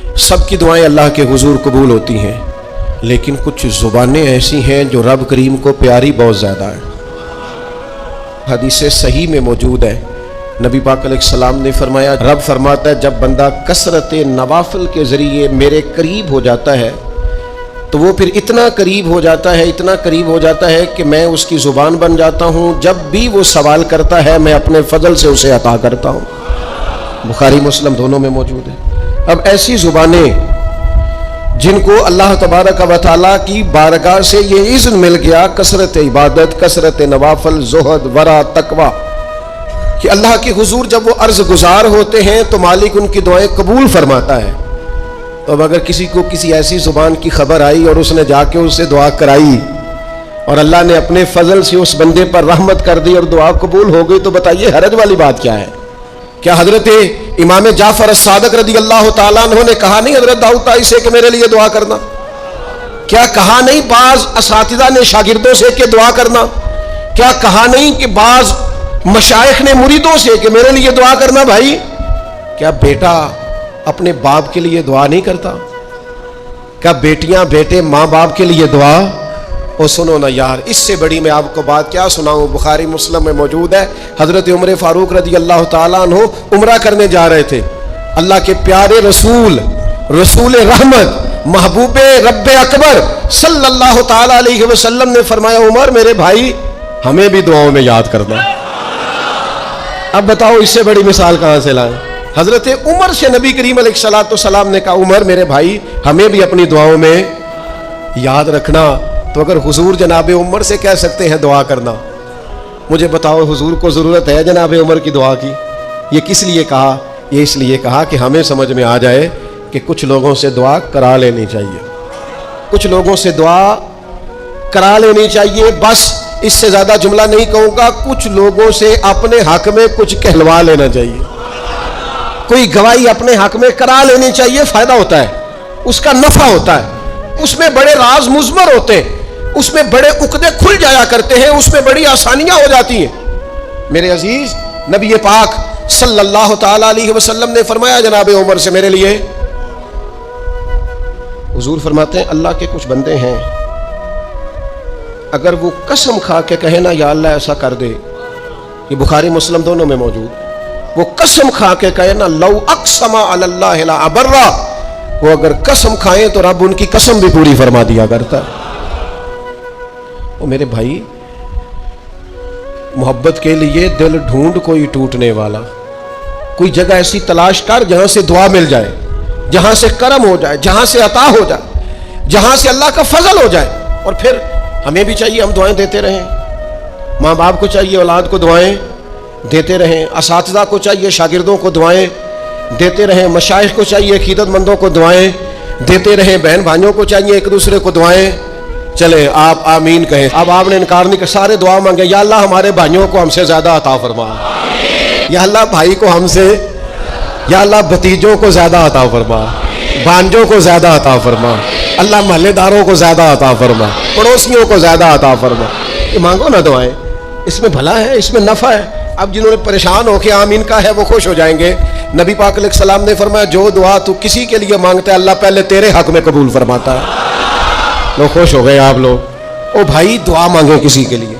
سب کی دعائیں اللہ کے حضور قبول ہوتی ہیں، لیکن کچھ زبانیں ایسی ہیں جو رب کریم کو پیاری بہت زیادہ ہے۔ حدیث صحیح میں موجود ہے، نبی پاک علیہ السلام نے فرمایا، رب فرماتا ہے جب بندہ کثرت نوافل کے ذریعے میرے قریب ہو جاتا ہے تو وہ پھر اتنا قریب ہو جاتا ہے، اتنا قریب ہو جاتا ہے کہ میں اس کی زبان بن جاتا ہوں، جب بھی وہ سوال کرتا ہے میں اپنے فضل سے اسے عطا کرتا ہوں۔ بخاری مسلم دونوں میں موجود ہے۔ اب ایسی زبانیں جن کو اللہ تبارک و تعالیٰ کی بارگاہ سے یہ اذن مل گیا، کثرت عبادت، کثرت نوافل، زہد، ورع، تقوی، کہ اللہ کے حضور جب وہ عرض گزار ہوتے ہیں تو مالک ان کی دعائیں قبول فرماتا ہے۔ تو اب اگر کسی کو کسی ایسی زبان کی خبر آئی اور اس نے جا کے اس سے دعا کرائی اور اللہ نے اپنے فضل سے اس بندے پر رحمت کر دی اور دعا قبول ہو گئی، تو بتائیے حرج والی بات کیا ہے؟ کیا حضرت امام جعفر الصادق رضی اللہ تعالیٰ عنہ نے کہا نہیں حضرت داؤد طائی سے کہ میرے لیے دعا کرنا؟ کیا کہا نہیں بعض اساتذہ نے شاگردوں سے کہ دعا کرنا؟ کیا کہا نہیں کہ بعض مشائخ نے مریدوں سے کہ میرے لیے دعا کرنا؟ بھائی کیا بیٹا اپنے باپ کے لیے دعا نہیں کرتا؟ کیا بیٹیاں بیٹے ماں باپ کے لیے دعا؟ اور سنو نا یار، اس سے بڑی میں آپ کو بات کیا سناؤں، بخاری مسلم میں موجود ہے، حضرت عمر فاروق رضی اللہ تعالیٰ عنہ عمرہ کرنے جا رہے تھے، اللہ کے پیارے رسول، رسول رحمت، محبوب رب اکبر صلی اللہ تعالیٰ علیہ وسلم نے فرمایا، عمر میرے بھائی ہمیں بھی دعاؤں میں یاد کرنا۔ اب بتاؤ اس سے بڑی مثال کہاں سے لائیں؟ حضرت عمر سے نبی کریم علیہ الصلوۃ والسلام نے کہا، عمر میرے بھائی ہمیں بھی اپنی دعاؤں میں یاد رکھنا۔ تو اگر حضور جناب عمر سے کہہ سکتے ہیں دعا کرنا، مجھے بتاؤ حضور کو ضرورت ہے جناب عمر کی دعا کی؟ یہ کس لیے کہا؟ یہ اس لیے کہا کہ ہمیں سمجھ میں آ جائے کہ کچھ لوگوں سے دعا کرا لینی چاہیے، کچھ لوگوں سے دعا کرا لینی چاہیے، بس اس سے زیادہ جملہ نہیں کہوں گا، کچھ لوگوں سے اپنے حق میں کچھ کہلوا لینا چاہیے، کوئی گواہی اپنے حق میں کرا لینی چاہیے، فائدہ ہوتا ہے، اس کا نفع ہوتا ہے، اس میں بڑے راز مضمر ہوتے ہیں، اس میں بڑے عقدے کھل جایا کرتے ہیں، اس میں بڑی آسانیاں ہو جاتی ہیں۔ میرے عزیز نبی پاک صلی اللہ تعالی علیہ وسلم نے فرمایا جناب عمر سے میرے لیے، حضور فرماتے ہیں اللہ کے کچھ بندے ہیں اگر وہ قسم کھا کے کہے نا یا اللہ ایسا کر دے، یہ بخاری مسلم دونوں میں موجود، وہ قسم کھا کے کہے نا لو اقسم علی اللہ لا ابرہ، وہ اگر قسم کھائیں تو رب ان کی قسم بھی پوری فرما دیا کرتا ہے۔ میرے بھائی محبت کے لیے دل ڈھونڈ کوئی ٹوٹنے والا، کوئی جگہ ایسی تلاش کر جہاں سے دعا مل جائے، جہاں سے کرم ہو جائے، جہاں سے عطا ہو جائے، جہاں سے اللہ کا فضل ہو جائے۔ اور پھر ہمیں بھی چاہیے ہم دعائیں دیتے رہیں، ماں باپ کو چاہیے اولاد کو دعائیں دیتے رہیں، اساتذہ کو چاہیے شاگردوں کو دعائیں دیتے رہیں، مشائخ کو چاہیے عقیدت مندوں کو دعائیں دیتے رہیں، بہن بھائیوں کو چاہیے ایک دوسرے کو دعائیں۔ چلیں آپ آمین کہیں۔ اب آپ نے انکار نہیں کہ سارے دعا مانگے، یا اللہ ہمارے بھائیوں کو ہم سے زیادہ عطا فرما، یا اللہ بھائی کو ہم سے، یا اللہ بھتیجوں کو زیادہ عطا فرما، بانجوں کو زیادہ عطا فرما، اللہ محلے داروں کو زیادہ عطا فرما، پڑوسیوں کو زیادہ عطا فرما۔ یہ مانگو نا دعائیں، اس میں بھلا ہے، اس میں نفع ہے۔ اب جنہوں نے پریشان ہو کے آمین کا ہے وہ خوش ہو جائیں گے۔ نبی پاک علیہ السلام نے فرمایا جو دعا تو کسی کے لیے مانگتا ہے اللہ پہلے تیرے حق میں قبول فرماتا ہے۔ لوگ خوش ہو گئے آپ لوگ۔ او بھائی دعا مانگو کسی کے لیے،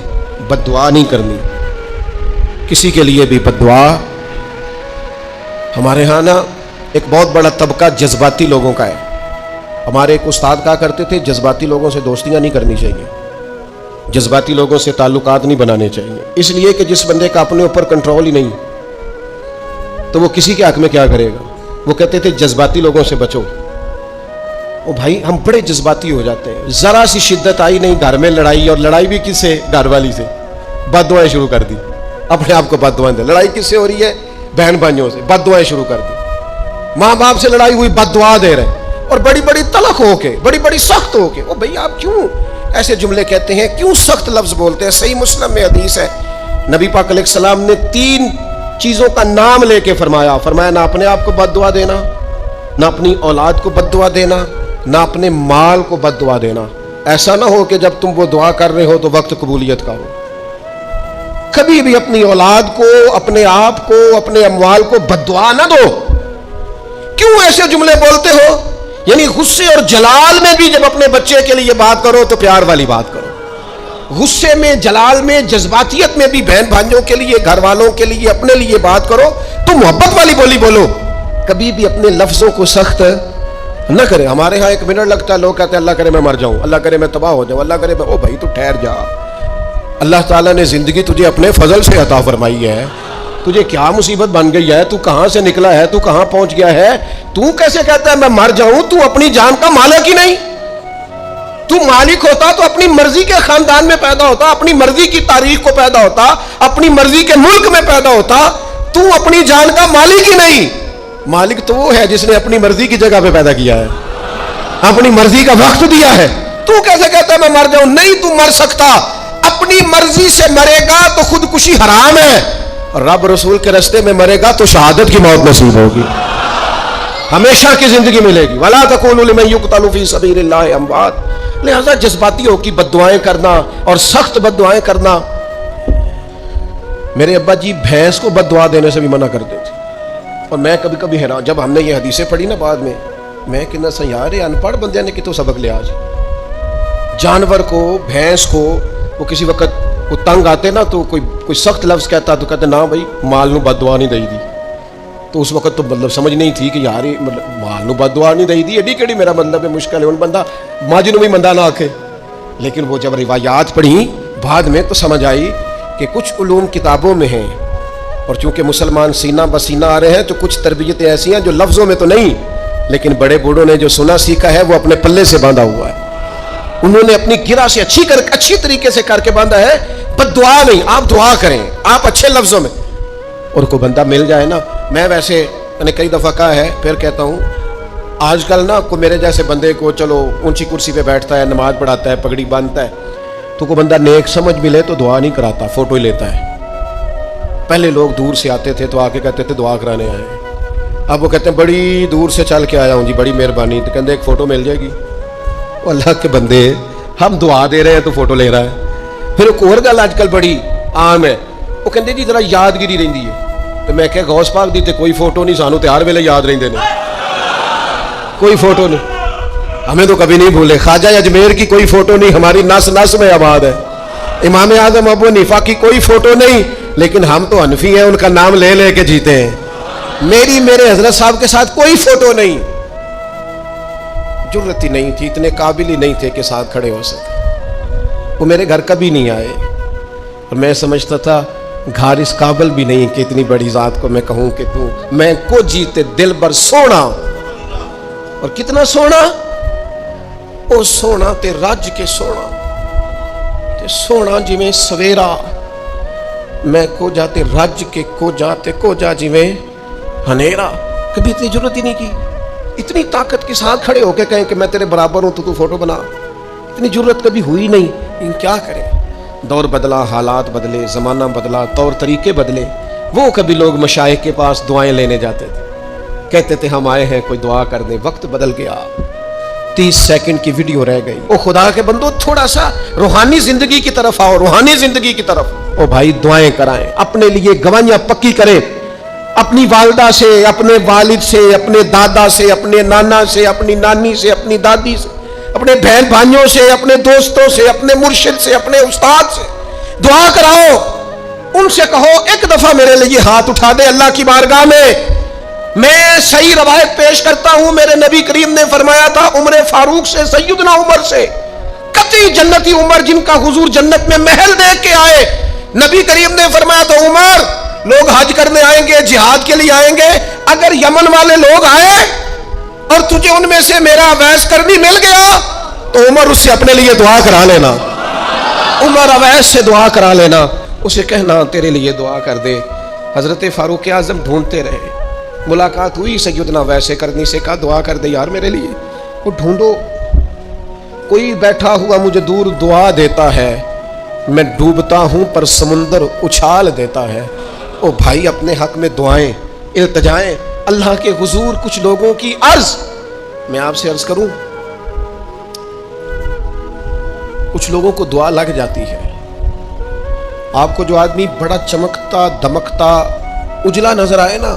بد دعا نہیں کرنی، کسی کے لیے بھی بد دعا۔ ہمارے ہاں نا ایک بہت بڑا طبقہ جذباتی لوگوں کا ہے۔ ہمارے ایک استاد کہا کرتے تھے جذباتی لوگوں سے دوستیاں نہیں کرنی چاہیے، جذباتی لوگوں سے تعلقات نہیں بنانے چاہیے، اس لیے کہ جس بندے کا اپنے اوپر کنٹرول ہی نہیں تو وہ کسی کے حق میں کیا کرے گا۔ وہ کہتے تھے جذباتی لوگوں سے بچو۔ او بھائی ہم بڑے جذباتی ہو جاتے ہیں، ذرا سی شدت آئی نہیں گھر میں لڑائی، اور لڑائی بھی کس سے؟ گھر والی سے، بد دعائیں شروع کر دی، اپنے آپ کو بد دعائیں دیں۔ لڑائی کس سے ہو رہی ہے؟ بہن بھائیوں سے، بد دعائیں شروع کر دی۔ ماں باپ سے لڑائی ہوئی، بد دعا دے رہے، اور بڑی بڑی تلخ ہو کے، بڑی بڑی سخت ہو کے۔ او بھائی آپ کیوں ایسے جملے کہتے ہیں، کیوں سخت لفظ بولتے ہیں؟ صحیح مسلم میں حدیث ہے، نبی پاک علیہ السلام نے 3 چیزوں کا نام لے کے فرمایا نہ اپنے آپ کو بد دعا دینا، نہ اپنی اولاد کو بد دعا دینا، نہ اپنے مال کو بد دعا دینا۔ ایسا نہ ہو کہ جب تم وہ دعا کر رہے ہو تو وقت قبولیت کا ہو۔ کبھی بھی اپنی اولاد کو، اپنے آپ کو، اپنے اموال کو بد دعا نہ دو، کیوں ایسے جملے بولتے ہو؟ یعنی غصے اور جلال میں بھی جب اپنے بچے کے لیے بات کرو تو پیار والی بات کرو، غصے میں، جلال میں، جذباتیت میں بھی بہن بھائیوں کے لیے، گھر والوں کے لیے، اپنے لیے بات کرو تو محبت والی بولی بولو، کبھی بھی اپنے لفظوں کو سخت نہ کرے۔ ہمارے ہاں 1 منٹ لگتا ہے، لوگ کہتے ہیں اللہ کرے میں مر جاؤں، اللہ کرے میں تباہ ہو جاؤں، اللہ کرے میں، او بھائی تو ٹھہر جا، اللہ تعالیٰ نے زندگی تجھے اپنے فضل سے عطا فرمائی ہے، تجھے کیا مصیبت بن گئی ہے، تو کہاں سے نکلا ہے، تو کہاں پہنچ گیا ہے، تو کیسے کہتا ہے میں مر جاؤں؟ تو اپنی جان کا مالک ہی نہیں، تو مالک ہوتا تو اپنی مرضی کے خاندان میں پیدا ہوتا، اپنی مرضی کی تاریخ کو پیدا ہوتا، اپنی مرضی کے ملک میں پیدا ہوتا، تو اپنی جان کا مالک ہی نہیں۔ مالک تو وہ ہے جس نے اپنی مرضی کی جگہ پہ پیدا کیا ہے، اپنی مرضی کا وقت دیا ہے، تو کیسے کہتا ہے میں مر جاؤں؟ نہیں، تو مر سکتا، اپنی مرضی سے مرے گا تو خودکشی حرام ہے، رب رسول کے راستے میں مرے گا تو شہادت کی موت نصیب ہوگی، ہمیشہ کی زندگی ملے گی۔ وَلَا تَقُولُوا لِمَن يُقْتَلُ فِي سَبِيلِ اللَّهِ أَمْوَاتٌ۔ لہذا جذباتی ہو کی بد دعائیں کرنا اور سخت بد دعائیں کرنا، میرے ابا جی بھینس کو بد دعا دینے سے بھی منع کرتے تھے، اور میں کبھی کبھی حیران، جب ہم نے یہ حدیثیں پڑھی نا بعد میں کہنا سا یار یہ ان پڑھ بندے نے کتوں سبق لیا آج، جانور کو، بھینس کو، وہ کسی وقت وہ تنگ آتے نا تو کوئی سخت لفظ کہتا تو کہتے نا بھائی مال نو بد دعا نہیں دئی دی، تو اس وقت تو مطلب سمجھ نہیں تھی کہ یار مطلب مال نو بد دعا نہیں دئی دی، ایڈی کیڑی میرا مطلب ہے، مشکل ہے ان بندہ ماجی نو بھی مندہ نہ آکھے۔ لیکن وہ جب روایات پڑھی بعد میں تو سمجھ آئی کہ کچھ علوم کتابوں میں ہیں، اور چونکہ مسلمان سینہ بسینہ آ رہے ہیں تو کچھ تربیتیں ایسی ہیں جو لفظوں میں تو نہیں، لیکن بڑے بوڑھوں نے جو سنا سیکھا ہے وہ اپنے پلے سے باندھا ہوا ہے، انہوں نے اپنی گرہ سے اچھی طریقے سے کر کے باندھا ہے۔ بد دعا نہیں، آپ دعا کریں، آپ اچھے لفظوں میں، اور کوئی بندہ مل جائے نا، میں ویسے میں نے کئی دفعہ کہا ہے پھر کہتا ہوں، آج کل نا کوئی میرے جیسے بندے کو چلو اونچی کرسی پہ بیٹھتا ہے، نماز پڑھاتا ہے، پگڑی باندھتا ہے، تو کوئی بندہ نیک سمجھ ملے تو دعا نہیں کراتا، فوٹو ہی لیتا ہے۔ پہلے لوگ دور سے آتے تھے تو آ کے کہتے تھے دعا کرانے آئے، اب وہ کہتے ہیں بڑی دور سے چل کے آیا ہوں جی، بڑی مہربانی، تو کہتے ہیں ایک فوٹو مل جائے گی۔ اللہ کے بندے، ہم دعا دے رہے ہیں تو فوٹو لے رہا ہے۔ پھر ایک اور گل آج کل بڑی عام ہے، وہ کہتے جی ذرا یادگیری رہندی ہے، تو میں کہ غوث پاک دی تے کوئی فوٹو نہیں، سانو تے ہر ویلے یاد رہندے نے، کوئی فوٹو نہیں، ہمیں تو کبھی نہیں بھولے، خواجہ اجمیر کی کوئی فوٹو نہیں، ہماری نس نس میں آباد ہے، امام اعظم ابو حنیفہ کی کوئی فوٹو نہیں، لیکن ہم تو حنفی ہیں، ان کا نام لے لے کے جیتے ہیں۔ میرے حضرت صاحب کے ساتھ کوئی فوٹو نہیں، جرت ہی نہیں تھی، اتنے قابل ہی نہیں تھے کہ ساتھ کھڑے ہو سکے، وہ میرے گھر کبھی نہیں آئے، اور میں سمجھتا تھا گھر اس قابل بھی نہیں کہ اتنی بڑی ذات کو میں کہوں کہ تو میں کو جیتے دل بر سونا، اور کتنا سونا، او سونا تے رج کے سونا، تے سونا جی میں سویرا، میں کو جاتے رج کے کو جاتے کو جا جی میں ہنیرا، کبھی اتنی ضرورت ہی نہیں کی، اتنی طاقت کے ساتھ کھڑے ہو کے کہیں کہ میں تیرے برابر ہوں تو فوٹو بنا، اتنی ضرورت کبھی ہوئی نہیں، لیکن کیا کریں، دور بدلا، حالات بدلے، زمانہ بدلا، طور طریقے بدلے۔ وہ کبھی لوگ مشائخ کے پاس دعائیں لینے جاتے تھے، کہتے تھے ہم آئے ہیں کوئی دعا کر دیں، وقت بدل گیا، 30 سیکنڈ کی ویڈیو رہ گئی، او خدا کے بندو تھوڑا سا روحانی زندگی کی طرف آؤ، روحانی زندگی کی طرف، او بھائی دعائیں کرائیں، اپنے لیے گواہیاں پکی کریں، اپنی والدہ سے، اپنے والد سے، اپنے دادا سے، اپنے نانا سے، اپنی نانی سے، اپنی دادی سے، اپنے بہن بھائیوں سے، اپنے دوستوں سے، اپنے مرشد سے، اپنے استاد سے دعا کراؤ، ان سے کہو ایک دفعہ میرے لیے ہاتھ اٹھا دے اللہ کی بارگاہ میں صحیح روایت پیش کرتا ہوں، میرے نبی کریم نے فرمایا تھا عمر فاروق سے، سیدنا عمر سے، قطعی جنتی عمر جن کا حضور جنت میں محل دیکھ کے آئے، نبی کریم نے فرمایا تھا عمر لوگ حج کرنے آئیں گے، جہاد کے لیے آئیں گے، اگر یمن والے لوگ آئے اور تجھے ان میں سے میرا اویس کرنی مل گیا تو عمر اس سے اپنے لیے دعا کرا لینا، عمر اویس سے دعا کرا لینا، اسے کہنا تیرے لیے دعا کر دے۔ حضرت فاروق اعظم ڈھونڈتے رہے، ملاقات ہوئی سیدنا اویس کرنی سے، کہا دعا کر دے یار میرے لیے، وہ ڈھونڈو، کوئی بیٹھا ہوا مجھے دور دعا دیتا ہے، میں ڈوبتا ہوں پر سمندر اچھال دیتا ہے۔ او بھائی اپنے حق میں دعائیں، التجائیں اللہ کے حضور۔ کچھ لوگوں کی عرض، میں آپ سے عرض کروں، کچھ لوگوں کو دعا لگ جاتی ہے، آپ کو جو آدمی بڑا چمکتا دمکتا اجلا نظر آئے نا،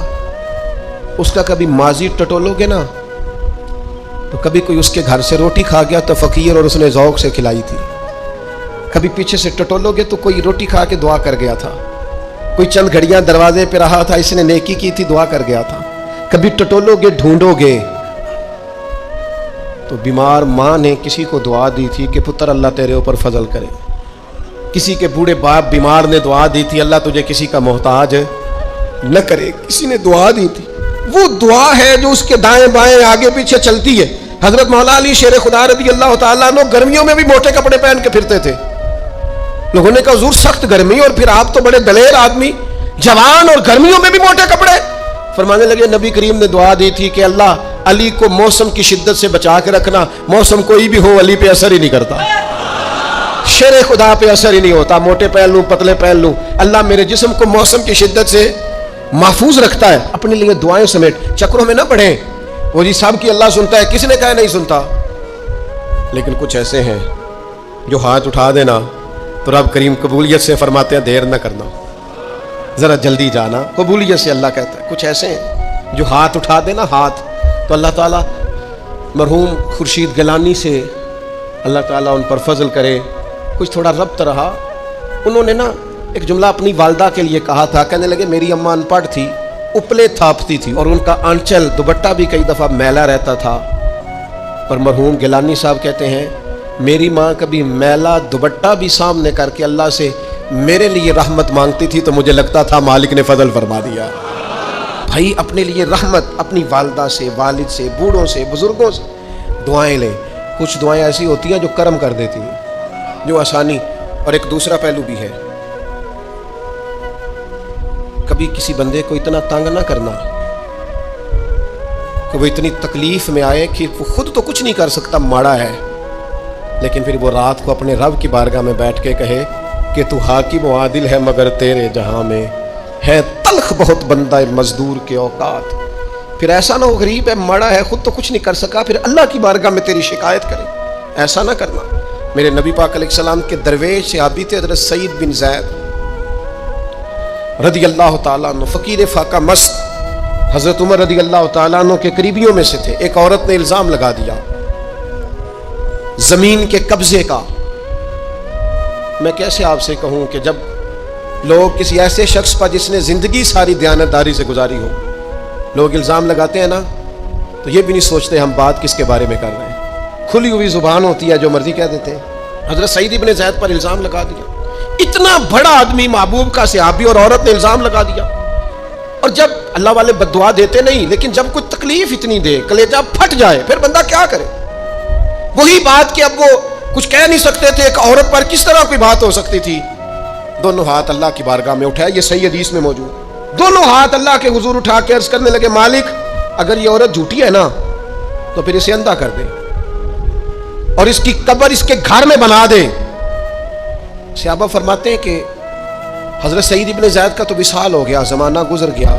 اس کا کبھی ماضی ٹٹولوگے نا تو کبھی کوئی اس کے گھر سے روٹی کھا گیا تو فقیر اور اس نے ذوق سے کھلائی تھی، کبھی پیچھے سے ٹٹولوگے تو کوئی روٹی کھا کے دعا کر گیا تھا، کوئی چند گھڑیاں دروازے پہ رہا تھا، اس نے نیکی کی تھی، دعا کر گیا تھا، کبھی ٹٹولوگے ڈھونڈو گے تو بیمار ماں نے کسی کو دعا دی تھی کہ پتر اللہ تیرے اوپر فضل کرے، کسی کے بوڑھے باپ بیمار نے دعا دی تھی اللہ تجھے کسی کا محتاج نہ کرے، کسی نے دعا دی تھی، وہ دعا ہے جو اس کے دائیں بائیں آگے پیچھے چلتی ہے۔ حضرت مولا علی شیر خدا رضی اللہ تعالیٰ عنہ گرمیوں میں بھی موٹے کپڑے پہن کے پھرتے تھے، لوگوں نے کہا حضور سخت گرمی اور پھر آپ تو بڑے دلیر آدمی، جوان اور گرمیوں میں بھی موٹے کپڑے؟ فرمانے لگے نبی کریم نے دعا دی تھی کہ اللہ علی کو موسم کی شدت سے بچا کے رکھنا، موسم کوئی بھی ہو علی پہ اثر ہی نہیں کرتا، شیر خدا پہ اثر ہی نہیں ہوتا، موٹے پہن لوں پتلے پہن لوں، اللہ میرے جسم کو موسم کی شدت سے محفوظ رکھتا ہے۔ اپنے لیے دعائیں سمیٹ چکروں میں نہ پڑھیں، وہ جی سب کی اللہ سنتا ہے، کس نے کہا نہیں سنتا؟ لیکن کچھ ایسے ہیں جو ہاتھ اٹھا دینا تو رب کریم قبولیت سے فرماتے ہیں دیر نہ کرنا، ذرا جلدی جانا، قبولیت سے اللہ کہتا ہے۔ کچھ ایسے ہیں جو ہاتھ اٹھا دینا ہاتھ تو اللہ تعالیٰ مرحوم خورشید گیلانی سے اللہ تعالیٰ ان پر فضل کرے، کچھ تھوڑا ربط رہا، انہوں نے نا ایک جملہ اپنی والدہ کے لیے کہا تھا، کہنے لگے میری اماں ان پڑھ تھی، اپلے تھاپتی تھی اور ان کا آنچل دوپٹہ بھی کئی دفعہ میلا رہتا تھا، پر مرحوم گیلانی صاحب کہتے ہیں میری ماں کبھی میلا دوپٹہ بھی سامنے کر کے اللہ سے میرے لیے رحمت مانگتی تھی تو مجھے لگتا تھا مالک نے فضل فرما دیا۔ بھائی اپنے لیے رحمت اپنی والدہ سے، والد سے، بوڑھوں سے، بزرگوں سے دعائیں لیں، کچھ دعائیں ایسی ہوتی ہیں جو کرم کر دیتی ہیں، جو آسانی۔ اور ایک دوسرا پہلو بھی ہے، کبھی کسی بندے کو اتنا تنگ نہ کرنا کہ وہ اتنی تکلیف میں آئے کہ وہ خود تو کچھ نہیں کر سکتا، ماڑا ہے، لیکن پھر وہ رات کو اپنے رب کی بارگاہ میں بیٹھ کے کہے کہ تو حاکم و عادل ہے مگر تیرے جہاں میں ہے تلخ بہت بندہ مزدور کے اوقات۔ پھر ایسا نہ ہو غریب ہے، ماڑا ہے، خود تو کچھ نہیں کر سکا، پھر اللہ کی بارگاہ میں تیری شکایت کرے، ایسا نہ کرنا۔ میرے نبی پاک علیہ السلام کے درویش صحابی تھے حضرت سعید بن زید رضی اللہ تعالیٰ عنہ، فقیر فاقہ مست، حضرت عمر رضی اللہ تعالیٰ عنہ کے قریبیوں میں سے تھے۔ ایک عورت نے الزام لگا دیا زمین کے قبضے کا۔ میں کیسے آپ سے کہوں کہ جب لوگ کسی ایسے شخص پر جس نے زندگی ساری دیانتداری سے گزاری ہو، لوگ الزام لگاتے ہیں نا تو یہ بھی نہیں سوچتے ہم بات کس کے بارے میں کر رہے ہیں، کھلی ہوئی زبان ہوتی ہے، جو مرضی کہہ دیتے ہیں۔ حضرت سعید ابن زید پر الزام لگا دیا، اتنا بڑا آدمی محبوب کا صحابی، اور عورت نے الزام لگا دیا۔ اور جب اللہ والے بد دعا دیتے نہیں، لیکن جب کوئی تکلیف اتنی دے، کلیجہ پھٹ جائے، پھر بندہ کیا کرے؟ وہی بات کہ اب وہ کچھ کہہ نہیں سکتے تھے، ایک عورت پر کس طرح کوئی بات ہو سکتی تھی؟ دونوں ہاتھ اللہ کی بارگاہ میں اٹھائے، یہ صحیح حدیث میں موجود، دونوں ہاتھ اللہ کے حضور اٹھا کے عرض کرنے لگے مالک اگر یہ عورت جھوٹی ہے نا تو پھر اسے اندھا کر دے اور اس کی قبر اس کے گھر میں بنا دے۔ صحابہ فرماتے ہیں کہ حضرت سعید ابن زید کا تو وصال ہو گیا، زمانہ گزر گیا،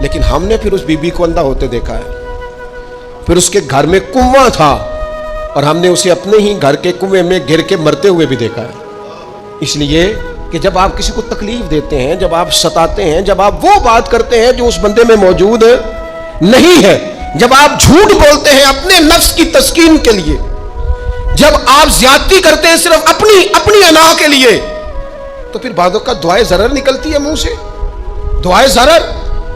لیکن ہم نے پھر اس بی بی کو اندھا ہوتے دیکھا ہے، پھر اس کے گھر میں کنواں تھا اور ہم نے اسے اپنے ہی گھر کے کنویں میں گر کے مرتے ہوئے بھی دیکھا ہے۔ اس لیے کہ جب آپ کسی کو تکلیف دیتے ہیں، جب آپ ستاتے ہیں، جب آپ وہ بات کرتے ہیں جو اس بندے میں موجود نہیں ہے، جب آپ جھوٹ بولتے ہیں اپنے نفس کی تسکین کے لیے، جب آپ زیادتی کرتے ہیں صرف اپنی انا کے لیے، تو پھر بعضوں کا دعائے ضرر نکلتی ہے منہ سے، دعائے ضرر،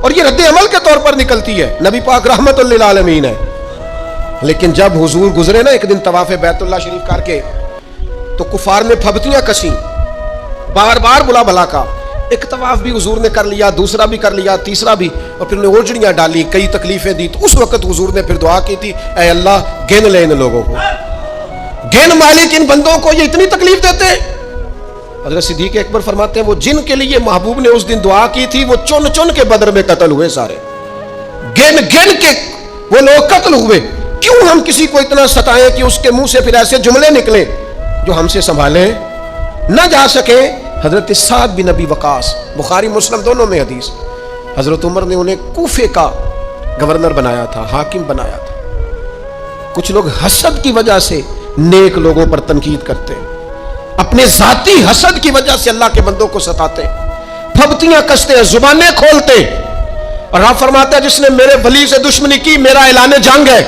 اور یہ رد عمل کے طور پر نکلتی ہے۔ نبی پاک رحمت للعالمین ہے، لیکن جب حضور گزرے نا ایک دن طواف بیت اللہ شریف کر کے تو کفار نے پھبتیاں کسی، بار بار بلا بلا کا، ایک طواف بھی حضور نے کر لیا، دوسرا بھی کر لیا، تیسرا بھی، اور پھر انہیں اوجڑیاں ڈالی، کئی تکلیفیں دی، تو اس وقت حضور نے پھر دعا کی تھی اے اللہ گن لے ان لوگوں کو، گن مالک ان بندوں کو، یہ اتنی تکلیف دیتے ہیں۔ حضرت صدیق اکبر فرماتے ہیں وہ جن کے لیے محبوب نے اس دن دعا کی تھی وہ چن چن کے بدر میں قتل ہوئے، سارے گن گن کے وہ لوگ قتل ہوئے۔ کیوں ہم کسی کو اتنا ستائیں کہ اس کے منہ سے پھر ایسے جملے نکلیں جو ہم سے سنبھالے نہ جا سکے؟ حضرت سعد بن ابی وقاص، بخاری مسلم دونوں میں حدیث، حضرت عمر نے انہیں کوفے کا گورنر بنایا تھا، حاکم بنایا تھا۔ کچھ لوگ حسد کی وجہ سے نیک لوگوں پر تنقید کرتے ہیں، اپنے ذاتی حسد کی وجہ سے اللہ کے بندوں کو ستاتے ہیں، پھبتیاں کستے ہیں، زبانیں کھولتے ہیں، اور رب فرماتا ہے جس نے میرے ولی سے دشمنی کی میرا اعلان جنگ ہے.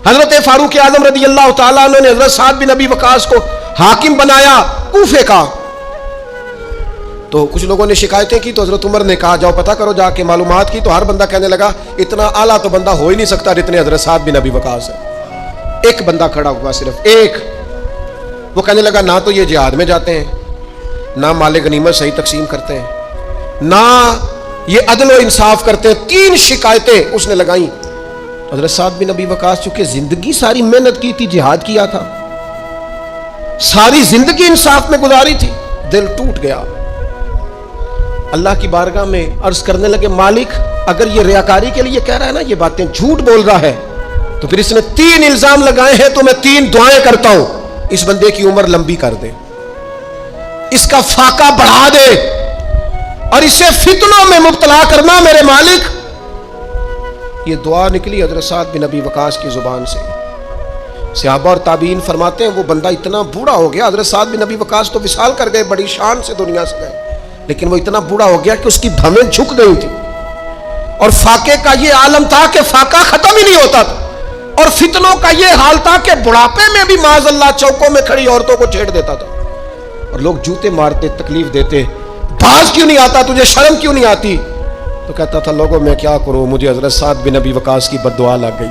حضرت فاروق اعظم رضی اللہ تعالیٰ عنہ نے حضرت سعد بن ابی وقاص کو حاکم بنایا کوفے کا. تو کچھ لوگوں نے شکایتیں کی تو حضرت عمر نے کہا جاؤ پتہ کرو جا کے معلومات کی. تو ہر بندہ کہنے لگا اتنا اعلیٰ تو بندہ ہو ہی نہیں سکتا جتنے حضرت سعد بن ابی وقاص ہے. ایک بندہ کھڑا ہوا صرف ایک. وہ کہنے لگا نہ تو یہ جہاد میں جاتے ہیں, نہ مال غنیمت صحیح تقسیم کرتے ہیں, نہ یہ عدل و انصاف کرتے ہیں. 3 شکایتیں اس نے لگائیں. حضرت سعد بن ابی وقاص چونکہ زندگی ساری محنت کی تھی, جہاد کیا تھا, ساری زندگی انصاف میں گزاری تھی, دل ٹوٹ گیا. اللہ کی بارگاہ میں عرض کرنے لگے مالک اگر یہ ریاکاری کے لیے کہہ رہا ہے نا, یہ باتیں جھوٹ بول رہا ہے, تو پھر اس نے 3 الزام لگائے ہیں تو میں 3 دعائیں کرتا ہوں اس بندے کی عمر لمبی کر دے, اس کا فاقہ بڑھا دے اور اسے فتنوں میں مبتلا کرنا میرے مالک. یہ دعا نکلی حضرت سعد بن ابی وقاص کی زبان سے. صحابہ اور تابعین فرماتے ہیں وہ بندہ اتنا بوڑھا ہو گیا. حضرت سعد بن ابی وقاص تو وصال کر گئے, بڑی شان سے دنیا سے گئے, لیکن وہ اتنا بوڑھا ہو گیا کہ اس کی بھویں جھک گئی تھی. اور فاقے کا یہ عالم تھا کہ فاقہ ختم ہی نہیں ہوتا تھا, اور فتنوں کا یہ حال تھا کہ بڑھاپے میں بھی معاذ اللہ چوکوں میں کھڑی عورتوں کو چھیڑ دیتا تھا, اور لوگ جوتے مارتے, تکلیف دیتے, باز کیوں نہیں آتا, تجھے شرم کیوں نہیں آتی؟ تو کہتا تھا لوگوں میں کیا کروں, مجھے حضرت سعد بن ابی وقاص کی بد دعا لگ گئی,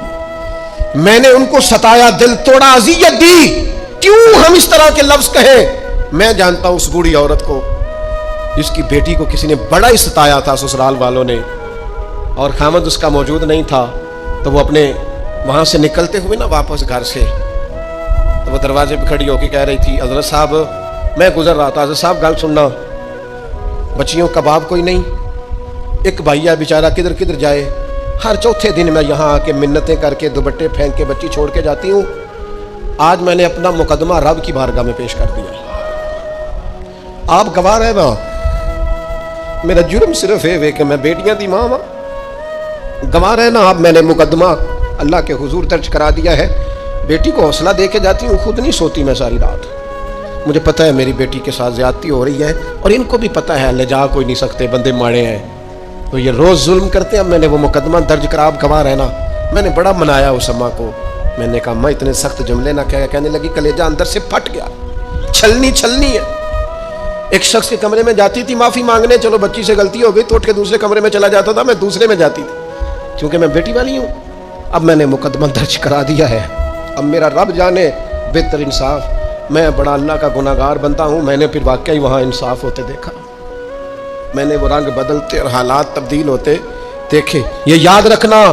میں نے ان کو ستایا, دل توڑا, اذیت دی, کیوں ہم اس طرح کے لفظ کہیں. میں جانتا ہوں اس بوڑھی عورت کو جس کی بیٹی کو کسی نے بڑا ہی ستایا تھا سسرال والوں نے, اور خامد اس کا موجود نہیں تھا. تو وہ اپنے وہاں سے نکلتے ہوئے نا واپس گھر سے, تو وہ دروازے پہ کھڑی ہو کے کہہ رہی تھی حضرت صاحب میں گزر رہا تھا, حضرت صاحب گل سننا, بچیوں کباب کوئی نہیں, ایک بھائی ہے بیچارہ کدھر کدھر جائے, ہر چوتھے دن میں یہاں آ کے منتیں کر کے دوپٹے پھینک کے بچی چھوڑ کے جاتی ہوں. آج میں نے اپنا مقدمہ رب کی بارگاہ میں پیش کر دیا, آپ گواہ رہے نا, میرا جرم صرف ہے کہ میں بیٹیاں دی ماں ہوں, گواہ رہے نا آپ, میں نے مقدمہ اللہ کے حضور درج کرا دیا ہے. بیٹی کو حوصلہ دے کے جاتی ہوں, خود نہیں سوتی میں ساری رات, مجھے پتہ ہے میری بیٹی کے ساتھ زیادتی ہو رہی ہے, اور ان کو بھی پتہ ہے لے جا کوئی نہیں سکتے, بندے ماڑے ہیں, تو یہ روز ظلم کرتے ہیں. میں نے وہ مقدمہ درج کرا, آپ گواہ رہنا. میں نے بڑا منایا اس اماں کو, میں نے کہا میں اتنے سخت جملے نہ کہنے لگی, کلیجہ اندر سے پھٹ گیا, چھلنی ہے. ایک شخص کے کمرے میں جاتی تھی معافی مانگنے, چلو بچی سے غلطی ہو گئی تو اٹھ کے دوسرے کمرے میں چلا جاتا تھا, میں دوسرے میں جاتی تھی کیونکہ میں بیٹی والی ہوں. اب میں نے مقدمہ درج کرا دیا ہے, اب میرا رب جانے بہتر انصاف, میں بڑا اللہ کا گناہ گار بنتا ہوں. میں نے پھر واقعی وہاں انصاف ہوتے دیکھا, میں نے وہ رنگ بدلتے اور حالات تبدیل ہوتے دیکھے. یہ یاد رکھنا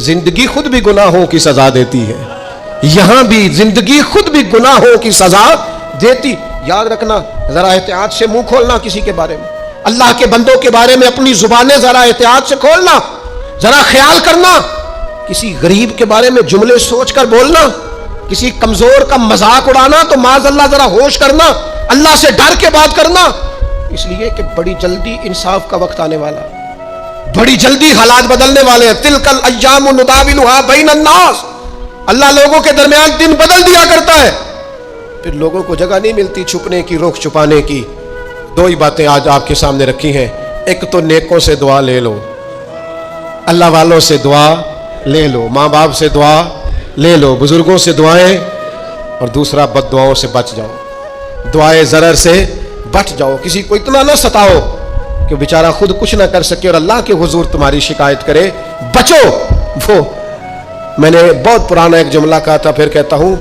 زندگی خود بھی گناہوں کی سزا دیتی ہے, یہاں بھی زندگی خود بھی گناہوں کی سزا دیتی. یاد رکھنا, ذرا احتیاط سے منہ کھولنا کسی کے بارے میں, اللہ کے بندوں کے بارے میں اپنی زبانیں ذرا احتیاط سے کھولنا, ذرا خیال کرنا. کسی غریب کے بارے میں جملے سوچ کر بولنا, کسی کمزور کا مذاق اڑانا تو معاذ اللہ ذرا ہوش کرنا, اللہ سے ڈر کے بات کرنا, اس لیے کہ بڑی جلدی انصاف کا وقت آنے والا, بڑی جلدی حالات بدلنے والے ہیں. تلک الایام نداولها بین الناس, اللہ لوگوں کے درمیان دن بدل دیا کرتا ہے, پھر لوگوں کو جگہ نہیں ملتی چھپنے کی, رخ چھپانے کی. 2 ہی باتیں آج آپ کے سامنے رکھی ہیں, ایک تو نیکوں سے دعا لے لو, اللہ والوں سے دعا لے لو, ماں باپ سے دعا لے لو, بزرگوں سے دعائیں, اور دوسرا بد دعاؤں سے بچ جاؤ, دعائے ضرر سے بچ جاؤ. کسی کو اتنا نہ ستاؤ کہ بیچارہ خود کچھ نہ کر سکے اور اللہ کے حضور تمہاری شکایت کرے, بچو. وہ میں نے بہت پرانا ایک جملہ کہا تھا, پھر کہتا ہوں,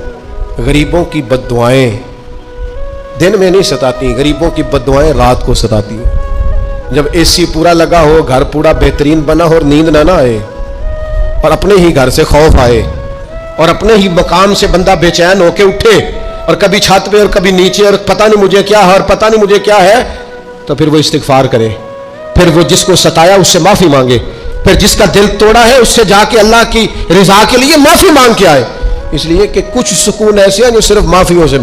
غریبوں کی بد دعائیں دن میں نہیں ستاتی, غریبوں کی بد دعائیں رات کو ستاتی ہیں. جب اے سی پورا لگا ہو, گھر پورا بہترین بنا ہو, اور نیند نہ آئے, اور اپنے ہی گھر سے خوف آئے, اور اپنے ہی مقام سے بندہ بے چین ہو کے اٹھے, اور کبھی چھت پہ اور کبھی نیچے, اور پتہ نہیں مجھے کیا ہے اور پتہ نہیں مجھے کیا ہے, تو پھر وہ استغفار کرے, پھر وہ جس کو ستایا اس سے معافی مانگے, پھر جس کا دل توڑا ہے اس سے جا کے اللہ کی رضا کے لیے معافی مانگ کے آئے. اس لیے کہ کچھ سکون ایسے ہیں جو صرف معافیوں سے